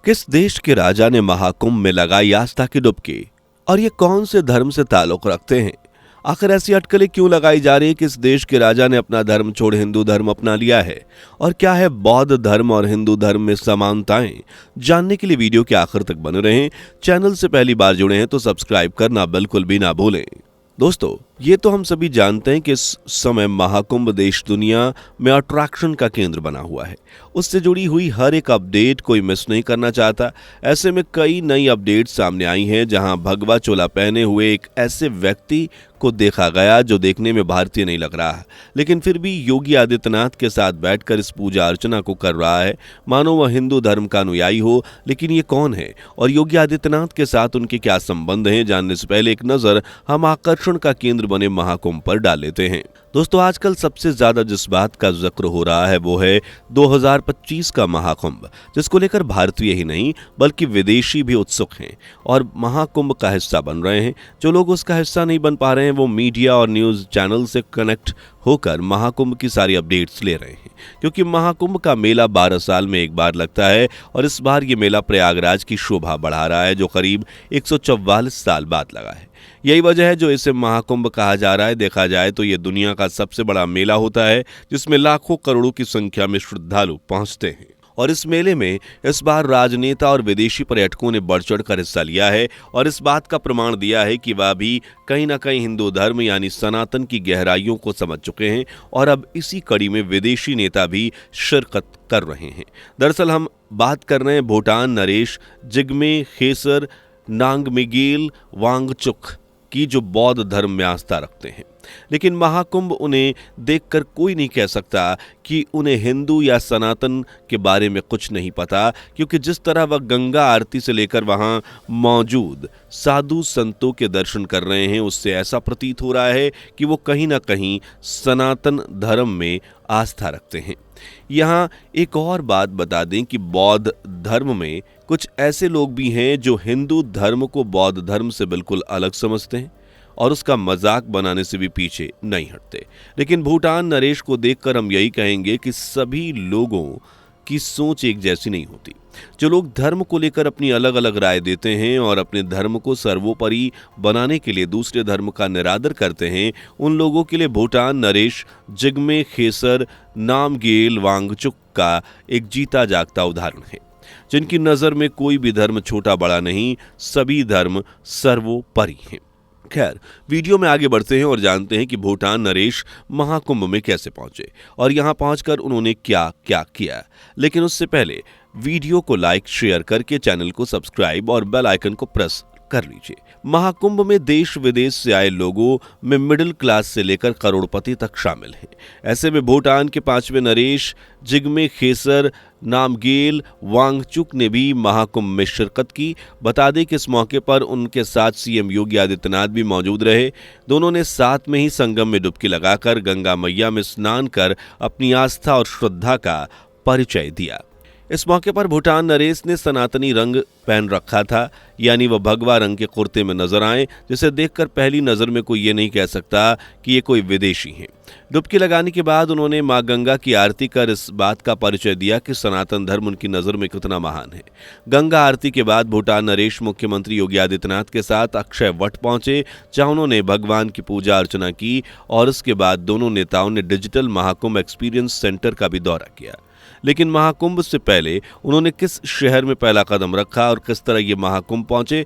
किस देश के राजा ने महाकुंभ में लगाई आस्था की डुबकी और ये कौन से धर्म से ताल्लुक रखते हैं? आखिर ऐसी अटकलें क्यों लगाई जा रही है कि इस देश के राजा ने अपना धर्म छोड़ हिंदू धर्म अपना लिया है? और क्या है बौद्ध धर्म और हिंदू धर्म में समानताएं? जानने के लिए वीडियो के आखिर तक बने रहें। चैनल से पहली बार जुड़े हैं तो सब्सक्राइब करना बिल्कुल भी ना भूलें। दोस्तों, ये तो हम सभी जानते हैं कि इस समय महाकुंभ देश दुनिया में अट्रैक्शन का केंद्र बना हुआ है। उससे जुड़ी हुई हर एक अपडेट कोई मिस नहीं करना चाहता। ऐसे में कई नई अपडेट सामने आई हैं, जहां भगवा चोला पहने हुए एक ऐसे व्यक्ति को देखा गया जो देखने में भारतीय नहीं लग रहा, लेकिन फिर भी योगी आदित्यनाथ के साथ बैठकर इस पूजा अर्चना को कर रहा है, मानो वह हिंदू धर्म का अनुयायी हो। लेकिन ये कौन है और योगी आदित्यनाथ के साथ उनके क्या संबंध हैं? जानने से पहले एक नजर हम आकर्षण का केंद्र बने महाकुंभ पर डाल लेते हैं। दोस्तों, आजकल सबसे ज्यादा जिस बात का जिक्र हो रहा है वो है 2025 का महाकुंभ, जिसको लेकर भारतीय ही नहीं बल्कि विदेशी भी उत्सुक हैं और महाकुंभ का हिस्सा बन रहे हैं। जो लोग उसका हिस्सा नहीं बन पा रहे हैं वो मीडिया और न्यूज चैनल से कनेक्ट होकर महाकुंभ की सारी अपडेट्स ले रहे हैं, क्योंकि महाकुंभ का मेला 12 साल में एक बार लगता है और इस बार ये मेला प्रयागराज की शोभा बढ़ा रहा है, जो करीब 144 साल बाद लगा है। यही वजह है जो इसे महाकुंभ कहा जा रहा है। देखा जाए तो ये दुनिया का सबसे बड़ा मेला होता है, जिसमें लाखों करोड़ों की संख्या में श्रद्धालु पहुंचते हैं। और इस मेले में इस बार राजनेता और विदेशी पर्यटकों ने बढ़ चढ़कर हिस्सा लिया है और इस बात का प्रमाण दिया है कि वह भी कहीं ना कहीं हिंदू धर्म यानी सनातन की गहराइयों को समझ चुके हैं और अब इसी कड़ी में विदेशी नेता भी शिरकत कर रहे हैं। दरअसल हम बात कर रहे हैं भूटान नरेश जिग्मे खेसर नामग्येल वांगचुक की, जो बौद्ध धर्म में आस्था रखते हैं। लेकिन महाकुंभ उन्हें देखकर कोई नहीं कह सकता कि उन्हें हिंदू या सनातन के बारे में कुछ नहीं पता, क्योंकि जिस तरह वह गंगा आरती से लेकर वहां मौजूद साधु संतों के दर्शन कर रहे हैं, उससे ऐसा प्रतीत हो रहा है कि वो कहीं ना कहीं सनातन धर्म में आस्था रखते हैं। यहाँ एक और बात बता दें कि बौद्ध धर्म में कुछ ऐसे लोग भी हैं जो हिंदू धर्म को बौद्ध धर्म से बिल्कुल अलग समझते हैं और उसका मजाक बनाने से भी पीछे नहीं हटते। लेकिन भूटान नरेश को देखकर हम यही कहेंगे कि सभी लोगों की सोच एक जैसी नहीं होती। जो लोग धर्म को लेकर अपनी अलग अलग राय देते हैं और अपने धर्म को सर्वोपरि बनाने के लिए दूसरे धर्म का निरादर करते हैं, उन लोगों के लिए भूटान नरेश जिग्मे खेसर नामग्येल वांगचुक का एक जीता जागता उदाहरण है, जिनकी नजर में कोई भी धर्म छोटा बड़ा नहीं, सभी धर्म सर्वोपरि हैं। खैर, वीडियो में आगे बढ़ते हैं और जानते हैं कि भूटान नरेश महाकुंभ में कैसे पहुंचे और यहां पहुंचकर उन्होंने क्या क्या किया। लेकिन उससे पहले वीडियो को लाइक शेयर करके चैनल को सब्सक्राइब और बेल आइकन को प्रेस कर लीजिए। महाकुंभ में देश विदेश से आए लोगों में मिडिल क्लास से लेकर करोड़पति तक शामिल हैं। ऐसे में भूटान के 5वें नरेश जिग्मे खेसर नामग्येल वांगचुक ने भी महाकुंभ में शिरकत की। बता दें कि इस मौके पर उनके साथ सीएम योगी आदित्यनाथ भी मौजूद रहे। दोनों ने साथ में ही संगम में डुबकी लगाकर गंगा मैया में स्नान कर अपनी आस्था और श्रद्धा का परिचय दिया। इस मौके पर भूटान नरेश ने सनातनी रंग पहन रखा था, यानी वह भगवा रंग के कुर्ते में नजर आए, जिसे देखकर पहली नजर में कोई ये नहीं कह सकता कि ये कोई विदेशी हैं। डुबकी लगाने के बाद उन्होंने मां गंगा की आरती कर इस बात का परिचय दिया कि सनातन धर्म उनकी नजर में कितना महान है। गंगा आरती के बाद भूटान नरेश मुख्यमंत्री योगी आदित्यनाथ के साथ अक्षय वट पहुंचे, जहां उन्होंने भगवान की पूजा अर्चना की और इसके बाद दोनों नेताओं ने डिजिटल महाकुंभ एक्सपीरियंस सेंटर का भी दौरा किया। लेकिन महाकुंभ से पहले उन्होंने किस शहर में पहला कदम रखा और किस तरह ये महाकुंभ पहुंचे,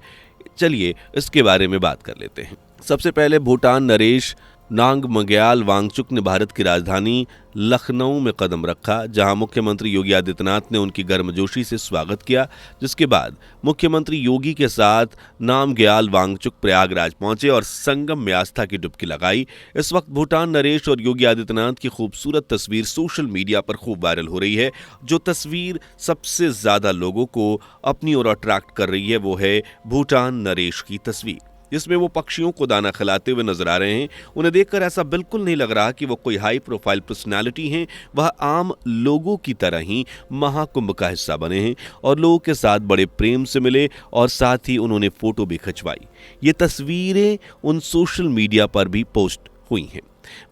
चलिए इसके बारे में बात कर लेते हैं। सबसे पहले भूटान नरेश नामग्येल वांगचुक ने भारत की राजधानी लखनऊ में कदम रखा, जहां मुख्यमंत्री योगी आदित्यनाथ ने उनकी गर्मजोशी से स्वागत किया। जिसके बाद मुख्यमंत्री योगी के साथ नामग्येल वांगचुक प्रयागराज पहुंचे और संगम में आस्था की डुबकी लगाई। इस वक्त भूटान नरेश और योगी आदित्यनाथ की खूबसूरत तस्वीर सोशल मीडिया पर खूब वायरल हो रही है। जो तस्वीर सबसे ज्यादा लोगों को अपनी ओर अट्रैक्ट कर रही है वो है भूटान नरेश की तस्वीर, जिसमें वो पक्षियों को दाना खिलाते हुए नजर आ रहे हैं। उन्हें देखकर ऐसा बिल्कुल नहीं लग रहा कि वो कोई हाई प्रोफाइल पर्सनालिटी हैं। वह आम लोगों की तरह ही महाकुंभ का हिस्सा बने हैं और लोगों के साथ बड़े प्रेम से मिले और साथ ही उन्होंने फोटो भी खिंचवाई। ये तस्वीरें उन सोशल मीडिया पर भी पोस्ट हुई हैं।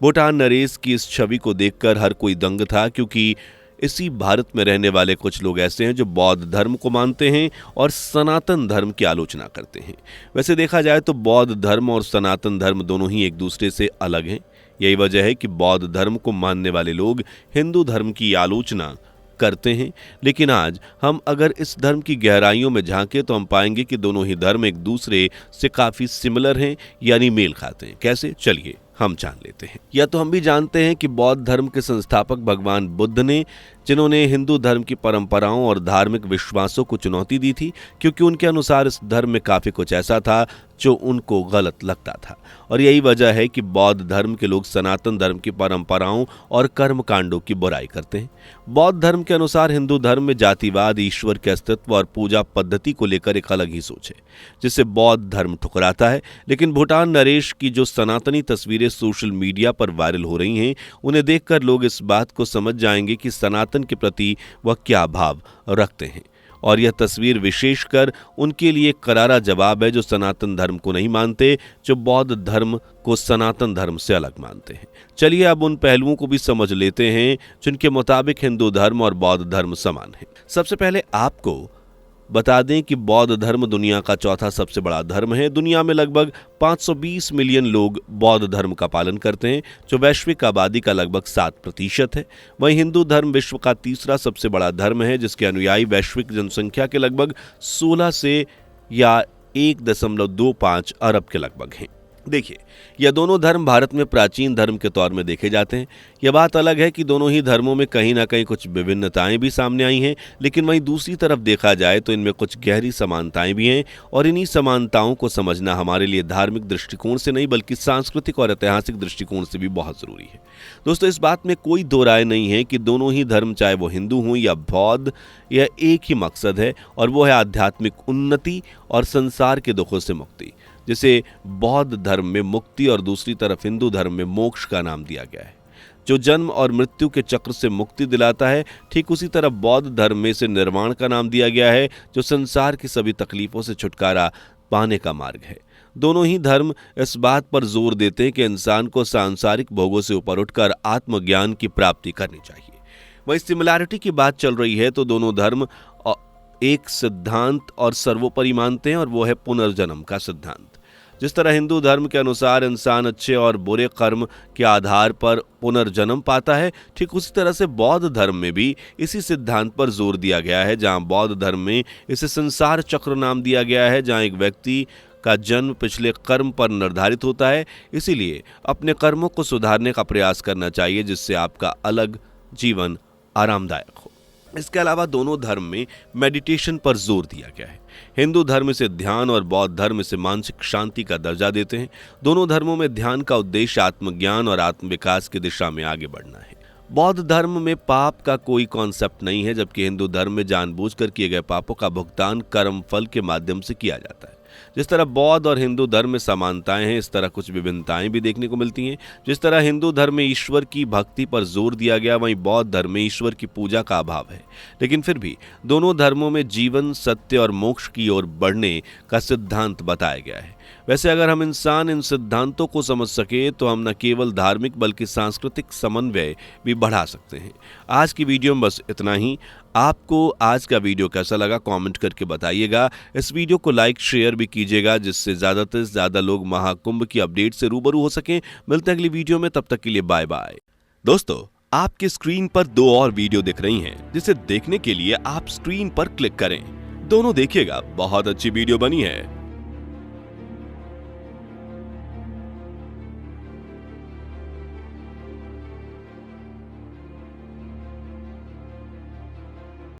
भूटान नरेश की इस छवि को देखकर हर कोई दंग था, क्योंकि इसी भारत में रहने वाले कुछ लोग ऐसे हैं जो बौद्ध धर्म को मानते हैं और सनातन धर्म की आलोचना करते हैं। वैसे देखा जाए तो बौद्ध धर्म और सनातन धर्म दोनों ही एक दूसरे से अलग हैं। यही वजह है कि बौद्ध धर्म को मानने वाले लोग हिंदू धर्म की आलोचना करते हैं। लेकिन आज हम अगर इस धर्म की गहराइयों में झांकें तो हम पाएंगे कि दोनों ही धर्म एक दूसरे से काफी सिमिलर हैं, यानी मेल खाते हैं। कैसे, चलिए हम जान लेते हैं। या तो हम भी जानते हैं कि बौद्ध धर्म के संस्थापक भगवान बुद्ध ने, जिन्होंने हिंदू धर्म की परंपराओं और धार्मिक विश्वासों को चुनौती दी थी, क्योंकि उनके अनुसार इस धर्म में काफी कुछ ऐसा था जो उनको गलत लगता था। और यही वजह है कि बौद्ध धर्म के लोग सनातन धर्म की परंपराओं और कर्म कांडों की बुराई करते हैं। बौद्ध धर्म के अनुसार हिंदू धर्म में जातिवाद, ईश्वर के अस्तित्व और पूजा पद्धति को लेकर एक अलग ही सोच है, जिसे बौद्ध धर्म ठुकराता है। लेकिन भूटान नरेश की जो सनातनी तस्वीरें सोशल मीडिया पर वायरल हो रही हैं, उन्हें देखकर लोग इस बात को समझ जाएंगे कि सनातन के प्रति वह क्या भाव रखते हैं। और यह तस्वीर विशेषकर उनके लिए एक करारा जवाब है जो सनातन धर्म को नहीं मानते, जो बौद्ध धर्म को सनातन धर्म से अलग मानते हैं। चलिए अब उन पहलुओं को भी समझ लेते हैं जिनके मुताबिक हिंदू धर्म और बौद्ध धर्म समान है। सबसे पहले आपको बता दें कि बौद्ध धर्म दुनिया का चौथा सबसे बड़ा धर्म है। दुनिया में लगभग 520 मिलियन लोग बौद्ध धर्म का पालन करते हैं, जो वैश्विक आबादी का लगभग 7% है। वहीं हिंदू धर्म विश्व का तीसरा सबसे बड़ा धर्म है, जिसके अनुयायी वैश्विक जनसंख्या के लगभग 16 से या 1.25 अरब के लगभग हैं। देखिए, यह दोनों धर्म भारत में प्राचीन धर्म के तौर में देखे जाते हैं। यह बात अलग है कि दोनों ही धर्मों में कहीं ना कहीं कुछ विभिन्नताएं भी सामने आई हैं, लेकिन वहीं दूसरी तरफ देखा जाए तो इनमें कुछ गहरी समानताएं भी हैं। और इन्हीं समानताओं को समझना हमारे लिए धार्मिक दृष्टिकोण से नहीं बल्कि सांस्कृतिक और ऐतिहासिक दृष्टिकोण से भी बहुत जरूरी है। दोस्तों, इस बात में कोई दो राय नहीं है कि दोनों ही धर्म, चाहे वो हिंदू हों या बौद्ध, यह एक ही मकसद है, और वो है आध्यात्मिक उन्नति और संसार के दुखों से मुक्ति, जिसे बौद्ध धर्म में मुक्ति और दूसरी तरफ हिंदू धर्म में मोक्ष का नाम दिया गया है, जो जन्म और मृत्यु के चक्र से मुक्ति दिलाता है। ठीक उसी तरह बौद्ध धर्म में इसे निर्वाण का नाम दिया गया है, जो संसार की सभी तकलीफों से छुटकारा पाने का मार्ग है। दोनों ही धर्म इस बात पर जोर देते हैं कि इंसान को सांसारिक भोगों से ऊपर उठकर आत्मज्ञान की प्राप्ति करनी चाहिए। वहीं सिमिलैरिटी की बात चल रही है तो दोनों धर्म एक सिद्धांत और सर्वोपरि मानते हैं, और वो है पुनर्जन्म का सिद्धांत। जिस तरह हिंदू धर्म के अनुसार इंसान अच्छे और बुरे कर्म के आधार पर पुनर्जन्म पाता है, ठीक उसी तरह से बौद्ध धर्म में भी इसी सिद्धांत पर जोर दिया गया है। जहां बौद्ध धर्म में इसे संसार चक्र नाम दिया गया है, जहां एक व्यक्ति का जन्म पिछले कर्म पर निर्धारित होता है। इसीलिए अपने कर्मों को सुधारने का प्रयास करना चाहिए, जिससे आपका अलग जीवन आरामदायक हो। इसके अलावा दोनों धर्म में मेडिटेशन पर जोर दिया गया है। हिंदू धर्म से ध्यान और बौद्ध धर्म से मानसिक शांति का दर्जा देते हैं। दोनों धर्मों में ध्यान का उद्देश्य आत्मज्ञान और आत्मविकास की दिशा में आगे बढ़ना है। बौद्ध धर्म में पाप का कोई कॉन्सेप्ट नहीं है, जबकि हिंदू धर्म में जानबूझकर किए गए पापों का भुगतान कर्म फल के माध्यम से किया जाता है। जिस तरह बौद्ध और हिंदू धर्म में समानताएं हैं, इस तरह कुछ विभिन्नताएं भी देखने को मिलती हैं। जिस तरह हिंदू धर्म में ईश्वर की भक्ति पर जोर दिया गया, वहीं बौद्ध धर्म में ईश्वर की पूजा का अभाव है। लेकिन फिर भी दोनों धर्मों में जीवन, सत्य और मोक्ष की ओर बढ़ने का सिद्धांत बताया गया है। वैसे अगर हम इंसान इन सिद्धांतों को समझ सके तो हम न केवल धार्मिक बल्कि सांस्कृतिक समन्वय भी बढ़ा सकते हैं। आज की वीडियो में बस इतना ही। आपको आज का वीडियो कैसा लगा कमेंट करके बताइएगा। इस वीडियो को लाइक शेयर भी कीजिएगा, जिससे ज़्यादा से ज़्यादा लोग महाकुंभ की अपडेट से रूबरू हो सकें। मिलते हैं अगली वीडियो में, तब तक के लिए बाय बाय। दोस्तों, आपकी स्क्रीन पर 2 और वीडियो दिख रही हैं, जिसे देखने के लिए आप स्क्रीन पर क्लिक करें। दोनों देखिएगा, बहुत अच्छी वीडियो बनी है।